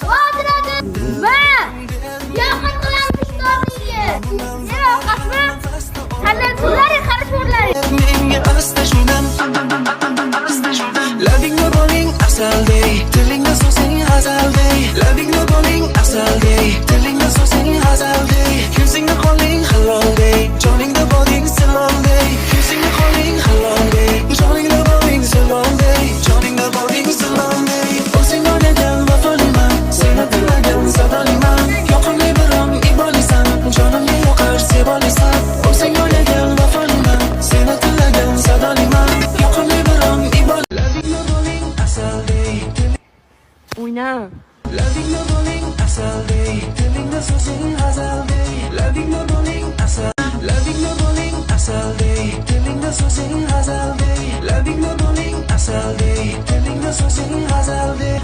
Qodiradi va yaqin qilamiz to'g'riga. Nima qasmi? Qanday qarashmoqlari? Menga asta shundan labingni boling asaldey, tilingni so'zing hazaldey. Labingni boling asaldey, tilingni so'zing hazaldey. Ko'zingni qoling haloldey, joningda boling siloldey. Ko'zingni qoling haloldey, joningda boling siloldey. Joningda boling siloldey. O'zing o'ynagan vafoliman, seni tilagan sadoliman. Yoqimli biram ibolisan, jonimga yoqar sevolisan. O'zing o'ynagan vafoliman, seni tilagan sadoliman. Yoqimli biram ibolisan. Labingni boling asaldey, O'yna. labingni boling asaldey, tilingni so'zing hazaldey. Labingni boling asal, labingni boling asaldey, tilingni so'zing hazaldey. Labingni boling asaldey, tilingni so'zing hazaldey.